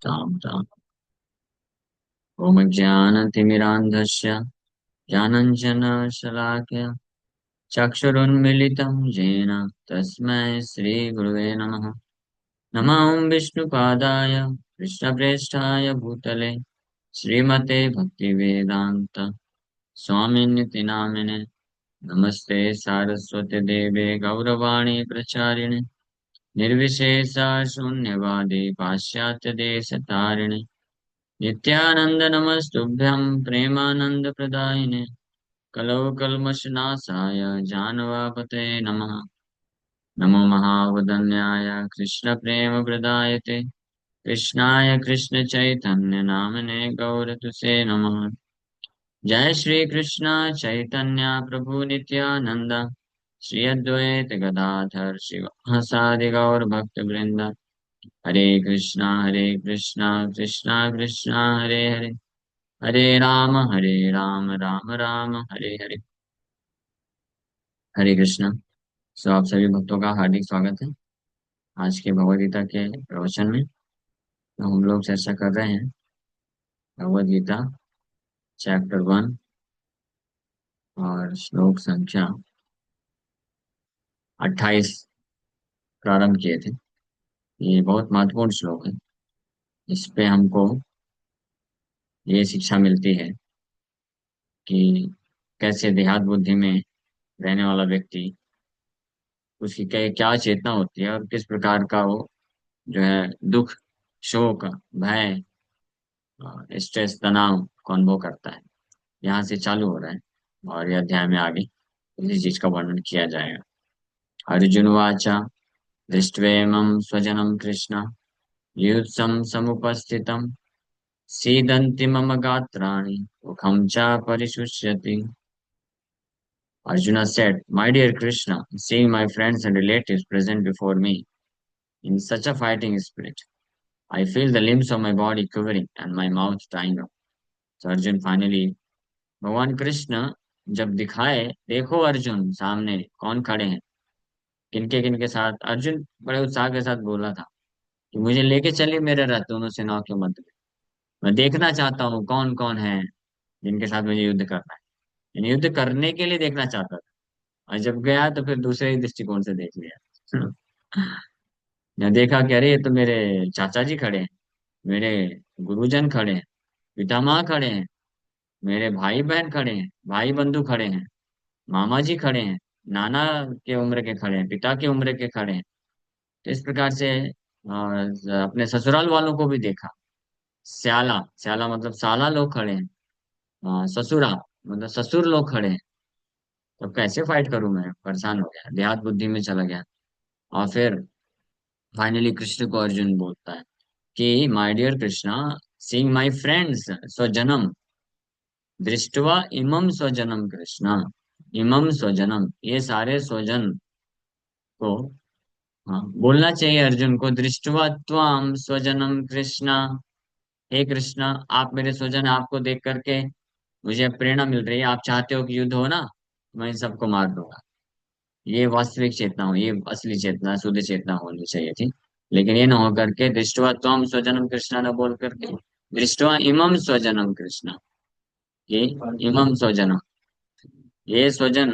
राम राम। ओम ज्ञानतिमिरान्धस्य ज्ञानञ्जनशलाकया चक्षुरुन्मीलितं येन तस्मै श्रीगुरुवे नमः। नमः ॐ विष्णुपादाय कृष्णप्रेष्ठाय भूतले श्रीमते भक्तिवेदान्त स्वामिनिति नामिने। नमस्ते सारस्वते देवे गौरवाणी प्रचारिणे निर्विशेषा शून्यवादी पाश्चात्यदेशतारिणे नित्यानंद नमस्तुभ्यं प्रेमानंद प्रदायिने कलौ कल्मषनाशाय जानवापते नमः। नमो महावदन्याय कृष्ण प्रेम प्रदायते कृष्णाय कृष्ण चैतन्य नामने गौरतुसे नमः। जय श्री कृष्ण चैतन्य प्रभु नित्यानंद श्री अद्वैत गदाधर शिवासादि गौर भक्त वृंद। हरे कृष्णा कृष्णा कृष्णा हरे हरे हरे राम राम राम हरे हरे। हरे कृष्णा। सो आप सभी भक्तों का हार्दिक स्वागत है आज के भगवद गीता के प्रवचन में। तो हम लोग चर्चा कर रहे हैं भगवद गीता चैप्टर 1 और श्लोक संख्या 28 प्रारंभ किए थे। ये बहुत महत्वपूर्ण श्लोक है। इस पे हमको ये शिक्षा मिलती है कि कैसे देहात बुद्धि में रहने वाला व्यक्ति, उसकी क्या क्या चेतना होती है और किस प्रकार का वो जो है दुख, शोक, भय, स्ट्रेस, तनाव को अनुभव करता है। यहाँ से चालू हो रहा है और ये अध्याय में आगे इसी चीज का वर्णन किया जाएगा। अर्जुन वाचा दृष्ट्वेमं स्वजनं कृष्ण युत्सं समुपस्थितं सीदन्ति मम गात्राणि मुखं च परिशुष्यति। Arjuna said, "My dear Krishna, seeing my friends and relatives present before me in such a fighting spirit, I feel the limbs of my body quivering and my mouth drying up." So Arjun finally, भगवान कृष्ण जब दिखाए, देखो अर्जुन सामने कौन खड़े हैं, किनके किनके साथ। अर्जुन बड़े उत्साह के साथ बोला था कि मुझे लेके चलिए मेरे रथ दोनों सेनाओं के मध्य में, मैं देखना चाहता हूँ कौन कौन है जिनके साथ मुझे युद्ध करना है। यानी युद्ध करने के लिए देखना चाहता था, और जब गया तो फिर दूसरे ही दृष्टिकोण से देख लिया। मैं देखा कि अरे ये तो मेरे चाचा जी खड़े हैं, मेरे गुरुजन खड़े हैं, पितामह खड़े हैं, मेरे भाई बहन खड़े हैं, भाई बंधु खड़े हैं, मामा जी खड़े हैं, नाना के उम्र के खड़े हैं, पिता के उम्र के खड़े हैं। तो इस प्रकार से अपने ससुराल वालों को भी देखा। स्याला, स्याला मतलब साला लोग खड़े हैं। ससुरा मतलब ससुर लोग खड़े हैं। तो कैसे फाइट करूं, मैं परेशान हो गया, देहात बुद्धि में चला गया। और फिर फाइनली कृष्ण को अर्जुन बोलता है कि my dear Krishna, seeing my friends स्वजनम दृष्टवा इमम स्वजनम कृष्णा। इमम स्वजनम, ये सारे स्वजन को, हाँ, बोलना चाहिए अर्जुन को, दृष्टवा त्वाम स्वजनम कृष्णा। हे कृष्णा, आप मेरे स्वजन हैं, आपको देख करके मुझे प्रेरणा मिल रही है। आप चाहते हो कि युद्ध हो ना, मैं इन सबको मार दूंगा। ये वास्तविक चेतना हो, ये असली चेतना, शुद्ध चेतना होनी चाहिए थी। लेकिन ये ना हो करके दृष्टवा त्वम स्वजनम कृष्णा न बोल करके दृष्टवा इमम स्वजनम कृष्णा, ये इमम स्वजनम, ये स्वजन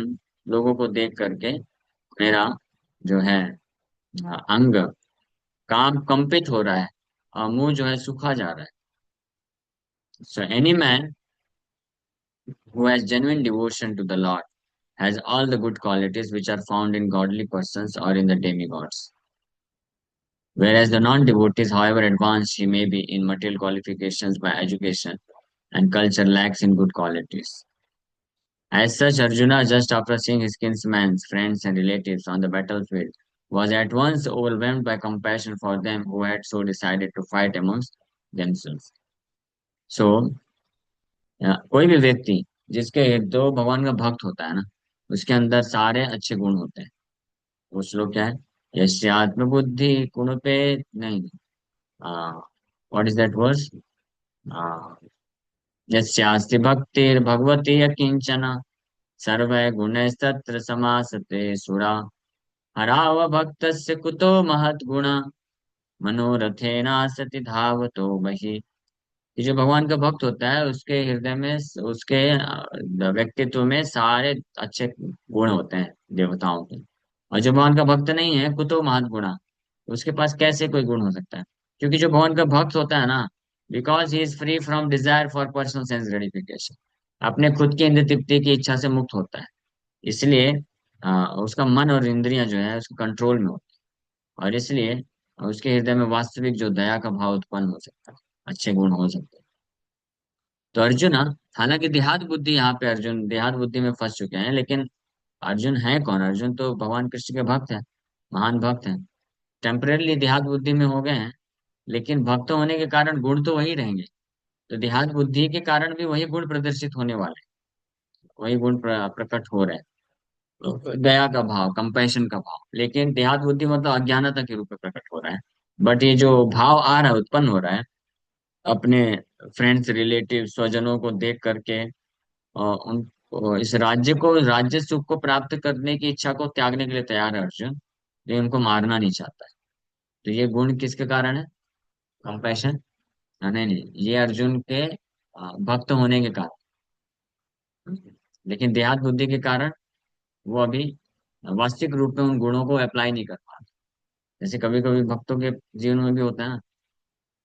लोगों को देख करके मेरा जो है अंग काम कंपित हो रहा है और मुंह जो है सूखा जा रहा है। So any man who has genuine devotion to the Lord has all the good qualities which are found in godly persons or in the demigods. Whereas the non-devotees, however advanced he may be in material qualifications by education and culture, lacks in good qualities. As such, Arjuna, just after seeing his kinsmen, friends, and relatives on the battlefield, was at once overwhelmed by compassion for them who had so decided to fight amongst themselves. So, कोई भी व्यक्ति जिसके हृदय भगवान का भक्त होता है ना, उसके अंदर सारे अच्छे गुण होते हैं। वो श्लोक क्या है? यस्य आत्मबुद्धि गुण पे नहीं, व्हाट इज दैट वर्स? यस्यास्ति भक्तिर्भगवती यकिंचन सर्वै गुणैस्तत्र समासते सुरा हराव भक्तस्य कुतो महत् गुण। मनोरथेना सति धावतो बहि। ये जो भगवान का भक्त होता है उसके हृदय में, उसके व्यक्तित्व में सारे अच्छे गुण होते हैं देवताओं के। और जो भगवान का भक्त नहीं है, कुतो महत गुणा, उसके पास कैसे कोई गुण हो सकता है? क्योंकि जो भगवान का भक्त होता है ना, because he is free from desire for personal sense gratification, अपने खुद की इंद्रिय तृप्ति की इच्छा से मुक्त होता है। इसलिए उसका मन और इंद्रियां जो है उसके कंट्रोल में होती है, और इसलिए उसके हृदय में वास्तविक जो दया का भाव उत्पन्न हो सकता है, अच्छे गुण हो सकते हैं। तो अर्जुन, हालांकि देहात बुद्धि, यहाँ पे अर्जुन देहात बुद्धि में फंस चुके हैं, लेकिन अर्जुन है कौन? अर्जुन तो भगवान कृष्ण के भक्त हैं, महान भक्त हैं। टेम्परेली देहात बुद्धि में हो गए हैं, लेकिन भक्त होने के कारण गुण तो वही रहेंगे। तो देहात बुद्धि के कारण भी वही गुण प्रदर्शित होने वाले हैं, वही गुण प्रकट हो रहे हैं। तो दया का भाव, कंपैशन का भाव, लेकिन देहात बुद्धि मतलब अज्ञानता के रूप में प्रकट हो रहा है। बट ये जो भाव आ रहा है, उत्पन्न हो रहा है अपने फ्रेंड्स, रिलेटिव, स्वजनों को देख करके, उन इस राज्य को, राज्य सुख को प्राप्त करने की इच्छा को त्यागने के लिए तैयार है अर्जुन, ये उनको मारना नहीं चाहता है। तो ये गुण किसके कारण है? कंपैशन? नहीं नहीं, ये अर्जुन के भक्त होने के कारण। लेकिन देहात बुद्धि के कारण वो अभी वास्तविक रूप में उन गुणों को अप्लाई नहीं कर पा रहे। जैसे कभी कभी भक्तों के जीवन में भी होता है ना,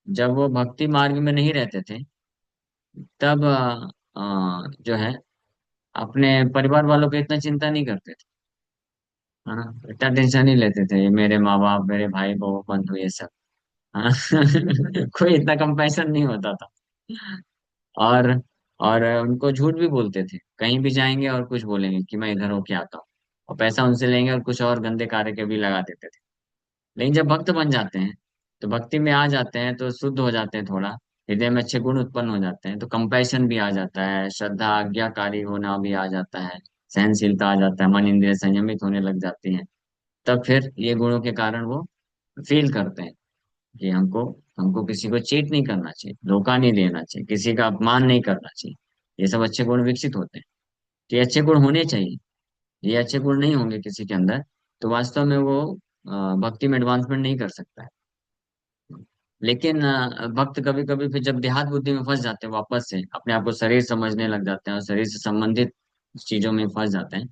जब वो भक्ति मार्ग में नहीं रहते थे, तब जो है अपने परिवार वालों को इतना चिंता नहीं करते थे, है ना, इतना टेंशन नहीं लेते थे, ये मेरे माँ बाप, मेरे भाई बहू बंधु ये सब, है ना। कोई इतना कंपैशन नहीं होता था। और उनको झूठ भी बोलते थे, कहीं भी जाएंगे और कुछ बोलेंगे कि मैं इधर होके आता हूँ, और पैसा उनसे लेंगे और कुछ और गंदे कार्य के भी लगा देते थे। लेकिन जब भक्त बन जाते हैं, तो भक्ति में आ जाते हैं, तो शुद्ध हो जाते हैं थोड़ा, हृदय में अच्छे गुण उत्पन्न हो जाते हैं, तो कंपैशन भी आ जाता है, श्रद्धा, आज्ञाकारी होना भी आ जाता है, सहनशीलता आ जाता है, मन इंद्रिय संयमित होने लग जाती हैं। तब फिर ये गुणों के कारण वो फील करते हैं कि हमको हमको किसी को चीट नहीं करना चाहिए, धोखा नहीं देना चाहिए, किसी का अपमान नहीं करना चाहिए। ये सब अच्छे गुण विकसित होते हैं। तो ये अच्छे गुण होने चाहिए। ये अच्छे गुण नहीं होंगे किसी के अंदर, तो वास्तव में वो भक्ति में एडवांसमेंट नहीं कर सकता है। लेकिन भक्त कभी कभी फिर जब देहात बुद्धि में फंस जाते हैं, वापस से अपने आप को शरीर समझने लग जाते हैं और शरीर से संबंधित चीजों में फंस जाते हैं,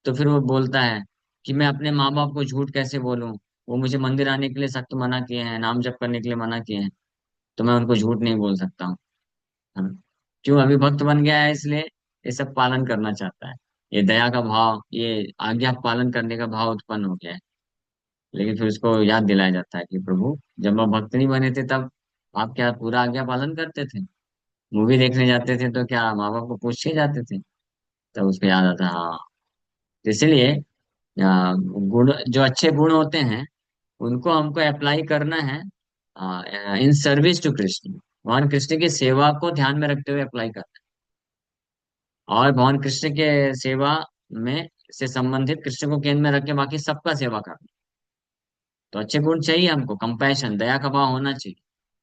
तो फिर वो बोलता है कि मैं अपने माँ बाप को झूठ कैसे बोलूं, वो मुझे मंदिर आने के लिए सख्त मना किए हैं, नाम जप करने के लिए मना किए हैं, तो मैं उनको झूठ नहीं बोल सकता हूँ, है ना। क्यों? अभी भक्त बन गया है, इसलिए ये सब पालन करना चाहता है। ये दया का भाव, ये आज्ञा पालन करने का भाव उत्पन्न हो गया है। लेकिन फिर उसको याद दिलाया जाता है कि प्रभु, जब आप भक्त नहीं बने थे तब आप क्या पूरा आज्ञा पालन करते थे? मूवी देखने जाते थे तो क्या माँ बाप को पूछ के जाते थे? तब उसको याद आता है, हाँ। तो इसलिए गुण, जो अच्छे गुण होते हैं, उनको हमको अप्लाई करना है इन सर्विस टू कृष्ण, भगवान कृष्ण की सेवा को ध्यान में रखते हुए अप्लाई करना है। और भगवान कृष्ण के सेवा में से संबंधित, कृष्ण को केंद्र में रख के बाकी सबका सेवा करना। तो अच्छे गुण चाहिए हमको, कंपैशन, दया का भाव होना चाहिए,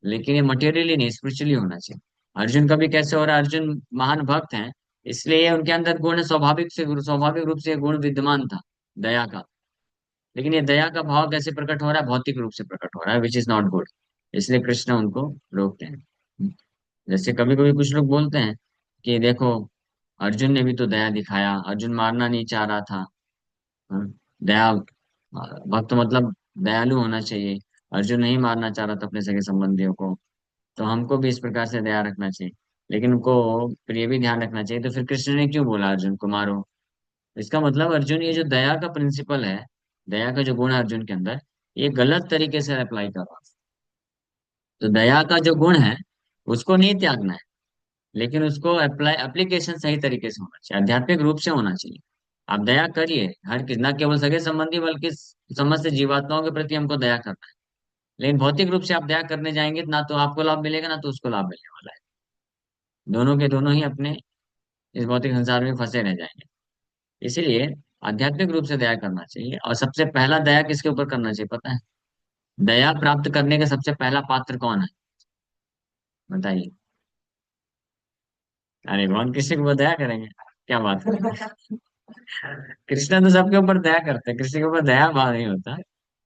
लेकिन ये मटेरियली नहीं, स्पिरिचुअली होना चाहिए। अर्जुन का भी कैसे हो रहा है? अर्जुन महान भक्त हैं, इसलिए उनके अंदर गुण स्वाभाविक रूप से ये गुण विद्यमान था, दया का। लेकिन ये दया का भाव कैसे प्रकट हो रहा है? भौतिक रूप से प्रकट हो रहा है, विच इज नॉट गुड। इसलिए कृष्ण उनको रोकते हैं। जैसे कभी कभी कुछ लोग बोलते हैं कि देखो, अर्जुन ने भी तो दया दिखाया, अर्जुन मारना नहीं चाह रहा था। हाँ, दया, भक्त मतलब दयालु होना चाहिए। अर्जुन नहीं मारना चाह रहा था अपने सगे संबंधियों को, तो हमको भी इस प्रकार से दया रखना चाहिए। लेकिन उनको फिर ये भी ध्यान रखना चाहिए, तो फिर कृष्ण ने क्यों बोला अर्जुन को मारो? इसका मतलब अर्जुन ये जो दया का प्रिंसिपल है, दया का जो गुण है अर्जुन के अंदर, ये गलत तरीके से अप्लाई कर रहा है। तो दया का जो गुण है उसको नहीं त्यागना है, लेकिन उसको अप्लाई, एप्लीकेशन सही तरीके से होना चाहिए, आध्यात्मिक रूप से होना चाहिए। आप दया करिए हर किस, ना केवल सगे संबंधी बल्कि समस्त जीवात्माओं के प्रति हमको दया करना है। लेकिन भौतिक रूप से आप दया करने जाएंगे, ना तो आपको लाभ मिलेगा, ना तो उसको लाभ मिलने वाला है। दोनों के दोनों ही अपने इस भौतिक संसार में फंसे रह जाएंगे। इसीलिए आध्यात्मिक रूप से दया करना चाहिए। और सबसे पहला दया किसके ऊपर करना चाहिए पता है? दया प्राप्त करने का सबसे पहला पात्र कौन है? बताइए। अरे भगवान कृष्ण के ऊपर दया करेंगे? क्या बात है। कृष्ण तो सबके ऊपर दया करते हैं, कृष्ण के ऊपर दया भाव नहीं होता,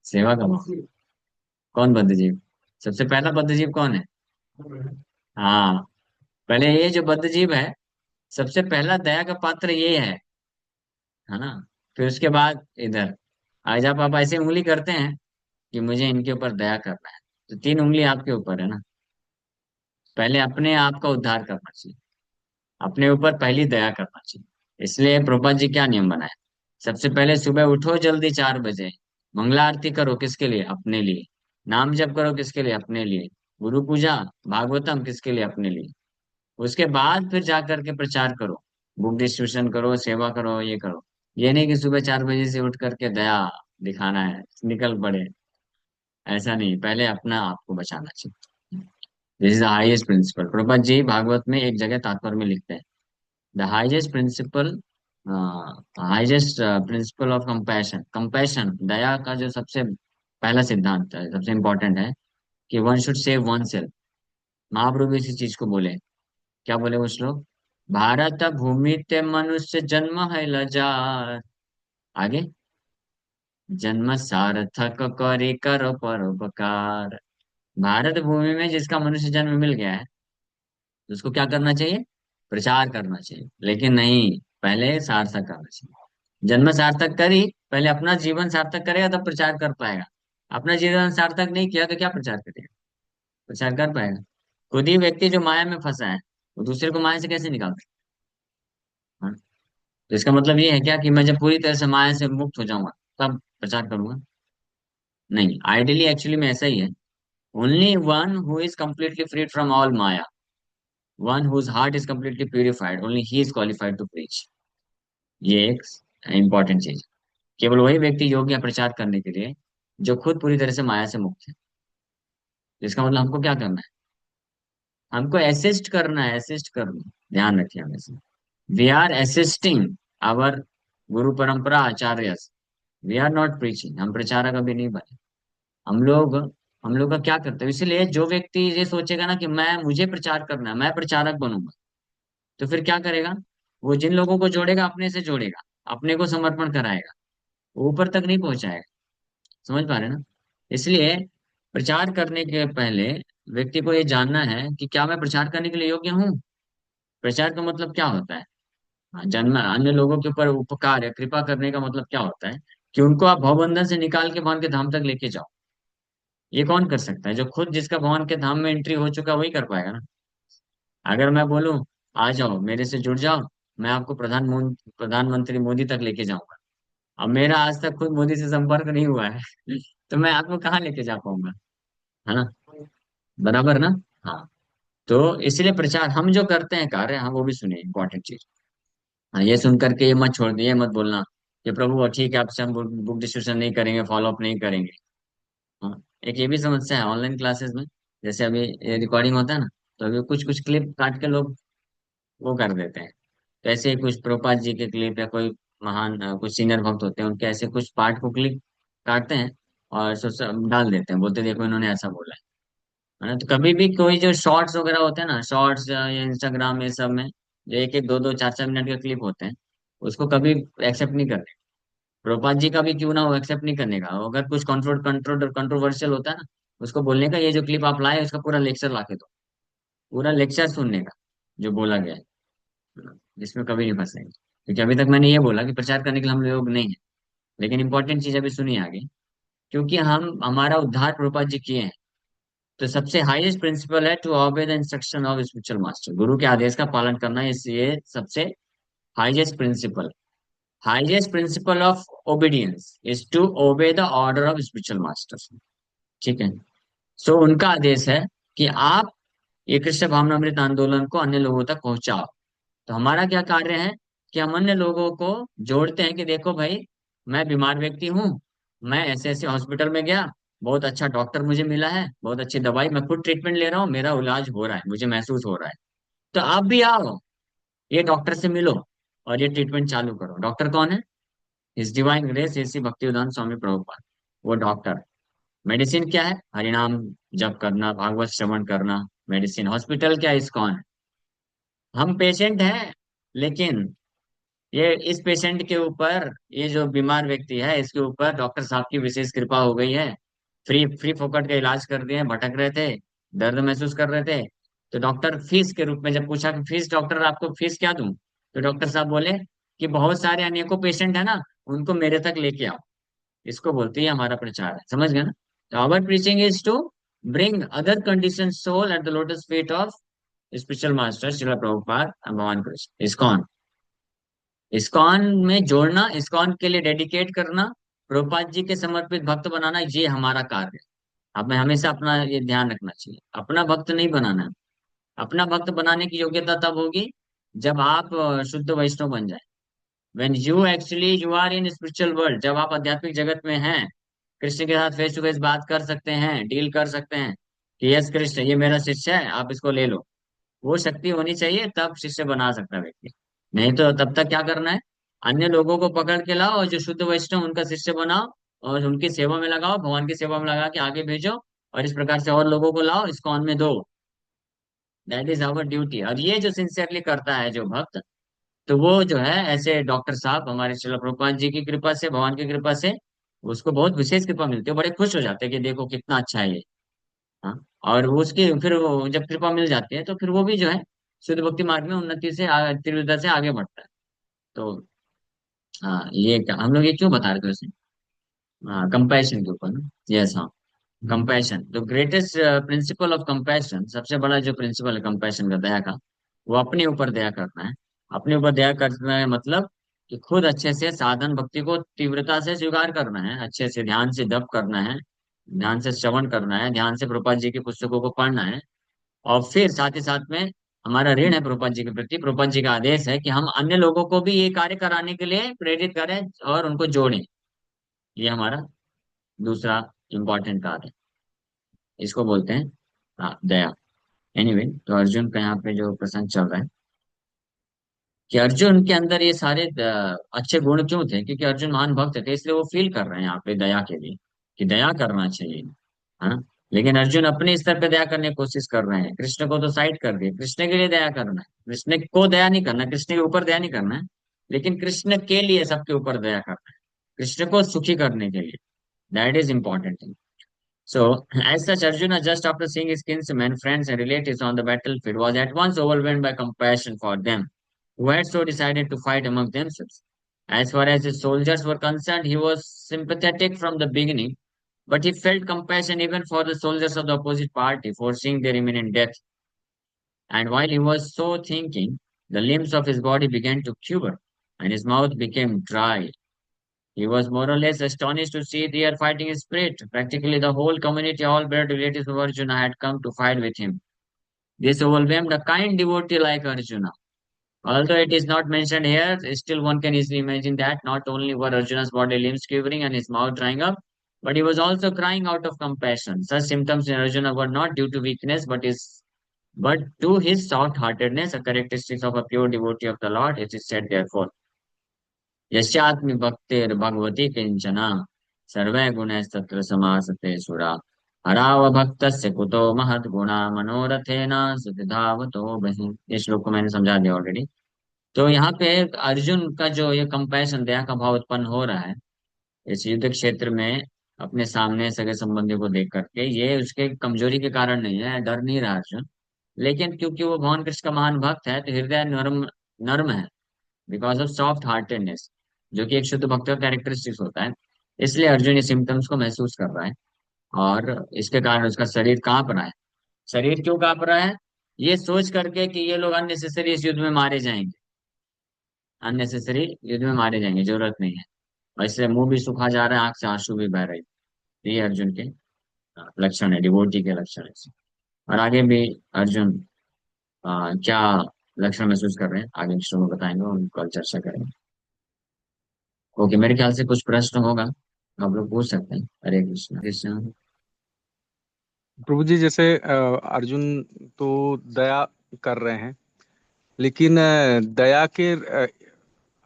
सेवा का भाव। कौन बद्धजीव? सबसे पहला बद्धजीव कौन है? हाँ, पहले ये जो बद्धजीव है, सबसे पहला दया का पात्र ये है ना। फिर उसके बाद इधर आज आप ऐसे उंगली करते हैं कि मुझे इनके ऊपर दया करना है, तो तीन उंगली आपके ऊपर है ना। पहले अपने आप का उद्धार करना चाहिए, अपने ऊपर पहली दया करना चाहिए। इसलिए प्रभुपाद जी क्या नियम बनाए? सबसे पहले सुबह उठो जल्दी 4 बजे, मंगला आरती करो, किसके लिए? अपने लिए। नाम जप करो, किसके लिए? अपने लिए। गुरु पूजा, भागवतम, किसके लिए? अपने लिए। उसके बाद फिर जा करके प्रचार करो, बुक डिस्ट्रीब्यूशन करो, सेवा करो, ये करो। ये नहीं कि सुबह 4 बजे से उठ करके दया दिखाना है, निकल पड़े। ऐसा नहीं, पहले अपना आप को बचाना चाहिए। This is the highest principle. Prabhupada ji Bhagavat में एक जगह तात्पर्य में लिखते हैं, the highest principle, highest principle of compassion, compassion दया का जो सबसे पहला सिद्धांत है, सबसे इंपॉर्टेंट है कि one should save oneself. Mahaprabhu भी इसी चीज को बोले। क्या बोले वो श्लोक? भारत भूमि ते मनुष्य जन्म है लजार, आगे, जन्म सार्थक करे कर परोपकार। भारत भूमि में जिसका मनुष्य जन्म मिल गया है, तो उसको क्या करना चाहिए? प्रचार करना चाहिए। लेकिन नहीं, पहले सार्थक करना चाहिए। जन्म सार्थक करी, पहले अपना जीवन सार्थक करेगा तब प्रचार कर पाएगा। अपना जीवन सार्थक नहीं किया तो क्या प्रचार करेगा? प्रचार कर पाएगा? खुद ही व्यक्ति जो माया में फंसा है, वो दूसरे को माया से कैसे निकाल सकता है? तो इसका मतलब ये है क्या कि मैं जब पूरी तरह से माया से मुक्त हो जाऊंगा तब प्रचार करूंगा? नहीं, आइडियली एक्चुअली में ऐसा ही है। Only one who is completely freed from all maya, one whose heart is completely purified, only he is qualified to preach। ये एक इंपॉर्टेंट चीज। केवल वही व्यक्ति योग्य है प्रचार करने के लिए जो खुद पूरी तरह से माया से मुक्त है। तो इसका मतलब हमको क्या करना है? हमको असिस्ट करना है, असिस्ट करना। ध्यान रखिए हमेशा, वी आर असिस्टिंग आवर गुरु परंपरा आचार्य। वी आर नॉट प्रीचिंग, हम प्रचारक अभी नहीं बने। हम लोग हम लोग का क्या करते हैं? इसलिए जो व्यक्ति ये सोचेगा ना कि मैं मुझे प्रचार करना है, मैं प्रचारक बनूंगा, तो फिर क्या करेगा? वो जिन लोगों को जोड़ेगा अपने से जोड़ेगा, अपने को समर्पण कराएगा, वो ऊपर तक नहीं पहुंचाएगा। समझ पा रहे हैं ना? इसलिए प्रचार करने के पहले व्यक्ति को ये जानना है कि क्या मैं प्रचार करने के लिए योग्य हूँ। प्रचार का मतलब क्या होता है? हाँ, जन्म अन्य लोगों के ऊपर उपकार या कृपा करने का मतलब क्या होता है? कि उनको आप भवबंधन से निकाल के भगवान के धाम तक लेके जाओ। ये कौन कर सकता है? जो खुद जिसका भगवान के धाम में एंट्री हो चुका वही कर पाएगा ना। अगर मैं बोलूं आ जाओ मेरे से जुड़ जाओ, मैं आपको प्रधानमंत्री मोदी तक लेके जाऊंगा, अब मेरा आज तक खुद मोदी से संपर्क नहीं हुआ है तो मैं आपको कहाँ लेके जा पाऊंगा? है ना? बराबर ना? हाँ। तो इसलिए प्रचार हम जो करते हैं कार्य, हम वो भी सुनिए, इंपॉर्टेंट चीज। हाँ, ये सुन करके ये मत छोड़ दिए, ये मत बोलना कि प्रभु ठीक है आपसे हम बुक डिस्कशन नहीं करेंगे, फॉलो अप नहीं करेंगे। हाँ, एक ये भी समस्या है ऑनलाइन क्लासेस में। जैसे अभी रिकॉर्डिंग होता है ना, तो अभी कुछ कुछ क्लिप काट के लोग वो कर देते हैं। तो ऐसे ही कुछ प्रभुपाद जी के क्लिप या कोई महान कुछ सीनियर भक्त होते हैं, उनके ऐसे कुछ पार्ट को क्लिप काटते हैं और डाल देते हैं, बोलते देखो इन्होंने ऐसा बोला है ना। तो कभी भी कोई जो शॉर्ट्स वगैरह होते हैं ना, शॉर्ट्स या इंस्टाग्राम, ये सब में जो एक एक दो दो चार चार मिनट के क्लिप होते हैं, उसको कभी एक्सेप्ट नहीं करते। प्रभुपाद जी का भी क्यों ना हो एक्सेप्ट नहीं करने का, अगर कुछ कंट्रोवर्शियल होता है ना, उसको बोलने का ये जो क्लिप आप लाए उसका पूरा लेक्चर ला के दो, पूरा लेक्चर सुनने का जो बोला गया है, जिसमें कभी नहीं फंसेंगे। क्योंकि अभी तक मैंने ये बोला कि प्रचार करने के लिए हम लोग नहीं है। लेकिन इंपॉर्टेंट चीज अभी सुनिए आगे। क्योंकि हम हमारा उद्धार प्रभुपाद जी किए हैं, तो सबसे हाईएस्ट प्रिंसिपल है to obey the instruction of spiritual master. गुरु के आदेश का पालन करना, ये सबसे highest principle. Highest principle of obedience is to obey the order of spiritual master. ठीक है। सो उनका आदेश है कि आप ये कृष्ण भावनामृत आंदोलन को अन्य लोगों तक पहुंचाओ। तो हमारा क्या कार्य है कि हम अन्य लोगों को जोड़ते हैं कि देखो भाई, मैं बीमार व्यक्ति हूँ, मैं ऐसे ऐसे हॉस्पिटल में गया, बहुत अच्छा डॉक्टर मुझे मिला है, बहुत अच्छी दवाई, मैं खुद ट्रीटमेंट ले रहा हूँ, मेरा इलाज हो रहा है, मुझे महसूस हो रहा है। तो आप भी आओ, ये डॉक्टर से मिलो और ये ट्रीटमेंट चालू करो। डॉक्टर कौन है? इस डिवाइन ग्रेस एसी भक्तिवेदांत स्वामी प्रभुपाद, वो डॉक्टर। मेडिसिन क्या है? हरिनाम जप करना, भागवत श्रवण करना। मेडिसिन। हॉस्पिटल क्या है? इस्कॉन है। हम पेशेंट हैं, लेकिन ये इस पेशेंट के ऊपर, ये जो बीमार व्यक्ति है इसके ऊपर डॉक्टर साहब की विशेष कृपा हो गई है, फ्री फ्री फोकट का इलाज कर दिए, भटक रहे थे, दर्द महसूस कर रहे थे। तो डॉक्टर फीस के रूप में जब पूछा कि फीस डॉक्टर आपको फीस क्या दूं, तो डॉक्टर साहब बोले कि बहुत सारे अनेकों पेशेंट है ना, उनको मेरे तक लेके आओ। इसको बोलते ही हमारा प्रचार है, समझ गए ना। तो our preaching is to bring other condition soul at the lotus feet of spiritual master Srila Prabhupada and भगवान कृष्ण। इस्कॉन, इस्कॉन में जोड़ना, इस्कॉन के लिए डेडिकेट करना, प्रभुपाद जी के समर्पित भक्त बनाना, ये हमारा कार्य है। हमें हमेशा अपना ये ध्यान रखना चाहिए, अपना भक्त नहीं बनाना है। अपना भक्त बनाने की योग्यता तब होगी जब आप शुद्ध वैष्णव बन जाए। when you are in spiritual world, जब आप आध्यात्मिक जगत में हैं, कृष्ण के साथ फेस टू फेस बात कर सकते हैं, डील कर सकते हैं कि यस कृष्ण ये मेरा शिष्य है, आप इसको ले लो। वो शक्ति होनी चाहिए, तब शिष्य बना सकता है व्यक्ति। नहीं तो तब तक क्या करना है, अन्य लोगों को पकड़ के लाओ और जो शुद्ध वैष्णव उनका शिष्य बनाओ, और उनकी सेवा में लगाओ, भगवान की सेवा में लगा के आगे भेजो, और इस प्रकार से और लोगों को लाओ, इस्कॉन में दो। That is our duty. और ये जो सिंसियरली करता है जो भक्त, तो वो जो है ऐसे डॉक्टर साहब हमारे श्रील प्रभुपाद जी की कृपा से, भगवान की कृपा से उसको बहुत विशेष कृपा मिलती है, बड़े खुश हो जाते हैं कि देखो कितना अच्छा है ये। हाँ। और वो उसकी फिर वो जब कृपा मिल जाती है, तो फिर वो भी जो है शुद्ध भक्ति मार्ग में उन्नति से तीव्रता से आगे बढ़ता है। तो हाँ, ये क्या हम लोग ये क्यों बता रहे थे उसे, हाँ कंपैशन के ऊपर ना। यस हाँ, compassion, the greatest principal of compassion, सबसे बड़ा जो प्रिंसिपल है कंपैशन का, दया का, वो अपने ऊपर दया करना है। अपने ऊपर दया करना है मतलब कि खुद अच्छे से साधन भक्ति को तीव्रता से स्वीकार करना है, अच्छे से ध्यान से जप करना है, ध्यान से श्रवण करना है, ध्यान से प्रभुपाद जी की पुस्तकों को पढ़ना है। और फिर साथ ही साथ में हमारा ऋण है प्रभुपाद जी के प्रति, प्रभुपाद जी का आदेश है कि हम अन्य लोगों को भी ये कार्य कराने के लिए प्रेरित करें और उनको जोड़ें। ये हमारा दूसरा इम्पोर्टेंट कार्य है, इसको बोलते हैं हाँ, दया। एनीवे, तो अर्जुन का यहाँ पे जो प्रसंग चल रहा है कि अर्जुन के अंदर ये सारे अच्छे गुण क्यों थे, क्योंकि अर्जुन महान भक्त थे, इसलिए वो फील कर रहे हैं यहाँ पे दया के लिए कि दया करना चाहिए, है ना। लेकिन अर्जुन अपने स्तर पे दया करने की कोशिश कर रहे हैं, कृष्ण को तो साइड कर दिए, कृष्ण के लिए दया करना है, कृष्ण को दया नहीं करना, कृष्ण के ऊपर दया नहीं करना है, लेकिन कृष्ण के लिए सबके ऊपर दया करना है, कृष्ण को सुखी करने के लिए। That is important. So, as such, Arjuna, just after seeing his kinsmen, friends, and relatives on the battlefield, was at once overwhelmed by compassion for them, who had so decided to fight among themselves. As far as his soldiers were concerned, he was sympathetic from the beginning, but he felt compassion even for the soldiers of the opposite party, foreseeing their imminent death. And while he was so thinking, the limbs of his body began to quiver, and his mouth became dry. He was more or less astonished to see their fighting spirit. Practically the whole community, all blood relatives of Arjuna, had come to fight with him. This overwhelmed a kind devotee like Arjuna. Although it is not mentioned here, still one can easily imagine that not only were Arjuna's body limbs quivering and his mouth drying up, but he was also crying out of compassion. Such symptoms in Arjuna were not due to weakness, but to his soft-heartedness, a characteristic of a pure devotee of the Lord. It is said therefore. यस्यात्म भक्तिर भगवती किंचना सर्वै गुणैस्तत्र समासते सुरा हराव भक्तस्य कुतो महत् गुणा मनोरथेन सुधावतो बहि। ये श्लोक को मैंने समझा दिया ऑलरेडी। तो यहाँ पे अर्जुन का जो ये कंपैशन, दया का भाव उत्पन्न हो रहा है इस युद्ध क्षेत्र में, अपने सामने सगे संबंधियों को देख करके, ये उसके कमजोरी के कारण नहीं है, डर नहीं रहा अर्जुन, लेकिन क्योंकि वो भगवान कृष्ण का महान भक्त है, तो हृदय नर्म नर्म है, बिकॉज ऑफ सॉफ्ट हार्टेडनेस, जो कि एक शुद्ध भक्त का कैरेक्टरिस्टिक्स होता है। इसलिए अर्जुन ये सिम्टम्स को महसूस कर रहा है, और इसके कारण उसका शरीर कांप रहा है। शरीर क्यों कांप रहा है, ये सोच करके कि ये लोग अननेसेसरी इस युद्ध में मारे जाएंगे, अननेसेसरी युद्ध में मारे जाएंगे, जरूरत नहीं है। और इससे मुंह भी सूखा जा रहा है, आंख से आंसू भी बह रहे हैं। ये अर्जुन के लक्षण है, डिवोटी के लक्षण है। और आगे भी अर्जुन क्या लक्षण महसूस कर रहे हैं, आगे विषयों में बताएंगे, उनको कल चर्चा करेंगे। ओके, मेरे ख्याल से कुछ प्रश्न होगा, आप लोग पूछ सकते हैं। हरे कृष्ण कृष्ण। प्रभु जी, जैसे अर्जुन तो दया कर रहे हैं, लेकिन दया के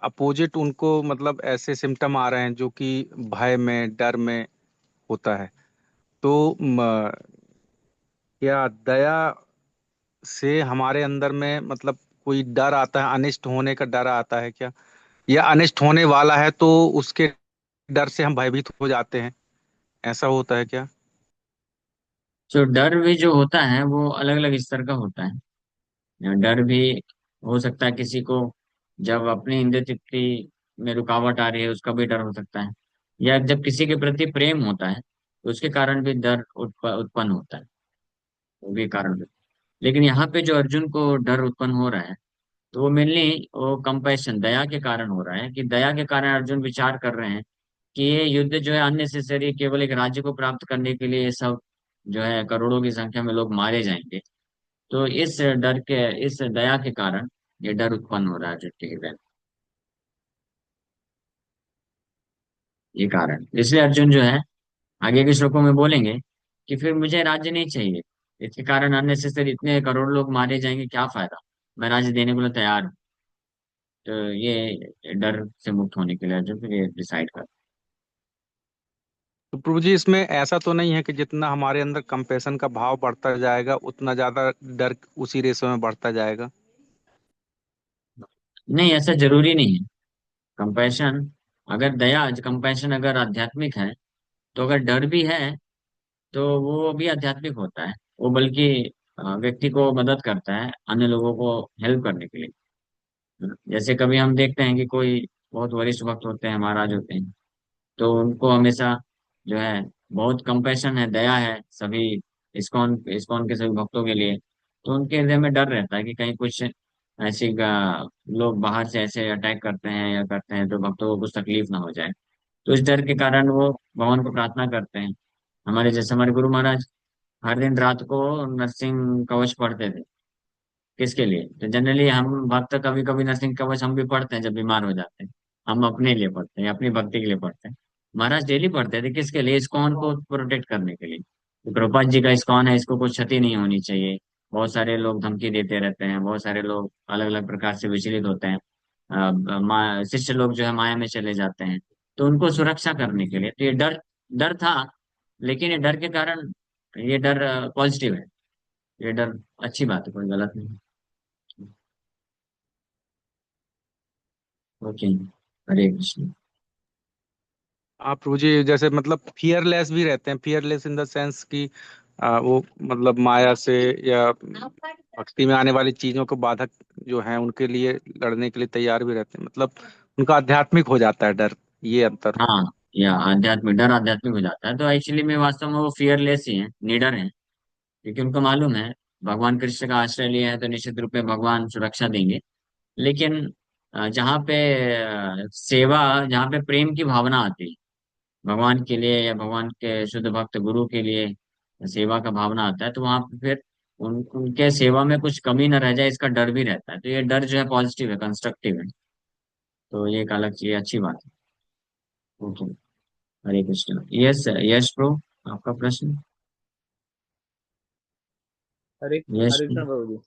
अपोजिट उनको मतलब ऐसे सिम्टम आ रहे हैं जो कि भय में, डर में होता है। तो क्या दया से हमारे अंदर में मतलब कोई डर आता है, अनिष्ट होने का डर आता है क्या? या अनिष्ट होने वाला है तो उसके डर से हम भयभीत हो जाते हैं, ऐसा होता है क्या? तो डर भी जो होता है वो अलग अलग स्तर का होता है। डर भी हो सकता है किसी को, जब अपनी इंद्रिय तृप्ति में रुकावट आ रही है उसका भी डर हो सकता है, या जब किसी के प्रति प्रेम होता है तो उसके कारण भी डर उत्पन्न होता है, वो भी कारण भी। लेकिन यहाँ पे जो अर्जुन को डर उत्पन्न हो रहा है, तो वो मेनली वो कंपैशन, दया के कारण हो रहा है, कि दया के कारण अर्जुन विचार कर रहे हैं कि ये युद्ध जो है अननेसेसरी, केवल एक राज्य को प्राप्त करने के लिए ये सब जो है करोड़ों की संख्या में लोग मारे जाएंगे। तो इस डर के, इस दया के कारण ये डर उत्पन्न हो रहा है अर्जुन के हृदय में। ये कारण, इसलिए अर्जुन जो है आगे के श्लोकों में बोलेंगे कि फिर मुझे राज्य नहीं चाहिए, इसके कारण अननेसेसरी इतने करोड़ लोग मारे जाएंगे, क्या फायदा, मैं राज्य देने के लिए तैयार हूँ। तो ये डर से मुक्त होने के लिए अर्जुन फिर ये डिसाइड कर। तो प्रभु जी, इसमें ऐसा तो नहीं है कि जितना हमारे अंदर कंपैशन का भाव बढ़ता जाएगा उतना ज्यादा डर उसी रेशो में बढ़ता जाएगा? नहीं, ऐसा जरूरी नहीं है। कंपैशन, अगर दया, कंपैशन अगर आध्यात्मिक है, तो अगर डर भी है तो वो भी आध्यात्मिक होता है। वो बल्कि व्यक्ति को मदद करता है अन्य लोगों को हेल्प करने के लिए। जैसे कभी हम देखते हैं कि कोई बहुत वरिष्ठ भक्त होते हैं, महाराज होते हैं, तो उनको हमेशा जो है बहुत कंपैशन है, दया है सभी इस्कॉन इस्कॉन के सभी भक्तों के लिए। तो उनके हृदय में डर रहता है कि कहीं कुछ ऐसी लोग बाहर से ऐसे अटैक करते हैं या करते हैं तो भक्तों को कुछ तकलीफ ना हो जाए। तो इस डर के कारण वो भगवान को प्रार्थना करते हैं। हमारे जैसे हमारे गुरु महाराज हर दिन रात को नरसिंह कवच पढ़ते थे। किसके लिए? तो जनरली हम भक्त कभी कभी नरसिंह कवच हम भी पढ़ते हैं जब बीमार हो जाते हैं। हम अपने लिए पढ़ते हैं, अपनी भक्ति के लिए पढ़ते हैं। महाराज डेली पढ़ते थे, किसके लिए? इस्कॉन को प्रोटेक्ट करने के लिए। तो प्रभुपाद जी का इस्कॉन है, इसको कुछ क्षति नहीं होनी चाहिए। बहुत सारे लोग धमकी देते रहते हैं, बहुत सारे लोग अलग अलग प्रकार से विचलित होते हैं। शिष्य लोग जो है माया में चले जाते हैं। तो उनको सुरक्षा करने के लिए तो ये डर, डर था। लेकिन ये डर के कारण, ये डर पॉजिटिव है। ये डर अच्छी बात है, कोई गलत नहीं। ओके। हरे कृष्ण। आप प्रभु जी जैसे मतलब फियरलेस भी रहते हैं, फियरलेस इन द सेंस कि वो मतलब माया से या भक्ति में आने वाली चीजों को बाधक जो है उनके लिए लड़ने के लिए तैयार भी रहते हैं, मतलब उनका आध्यात्मिक हो जाता है डर, ये अंतर। हाँ, या आध्यात्मिक, डर आध्यात्मिक हो जाता है। तो एक्चुअली में वास्तव में वो फियरलेस ही है, निडर है। क्योंकि उनको मालूम है भगवान कृष्ण का आश्रय लिया है तो निश्चित रूप में भगवान सुरक्षा देंगे। लेकिन जहाँ पे सेवा, जहाँ पे प्रेम की भावना आती है भगवान के लिए या भगवान के शुद्ध भक्त गुरु के लिए, सेवा का भावना आता है, तो वहां पे फिर उनके सेवा में कुछ कमी न रह जाए इसका डर भी रहता है। तो ये डर जो है पॉजिटिव है, कंस्ट्रक्टिव है। तो ये एक अलग चीज, अच्छी बात है। ओके। हरे कृष्ण। यस, यश प्रो, आपका प्रश्न। हरे यश हरे प्रो। कृष्ण प्रभु जी।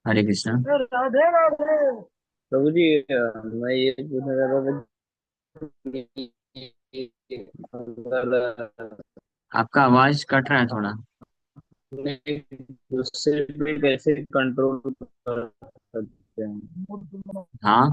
हरे कृष्ण। राधे राधे। प्रभु जी, मैं ये पूछना चाहता था कि अगर आपका आवाज कट रहा है थोड़ा। अपने गुस्से पे कैसे कंट्रोल कर सकते हैं? हाँ।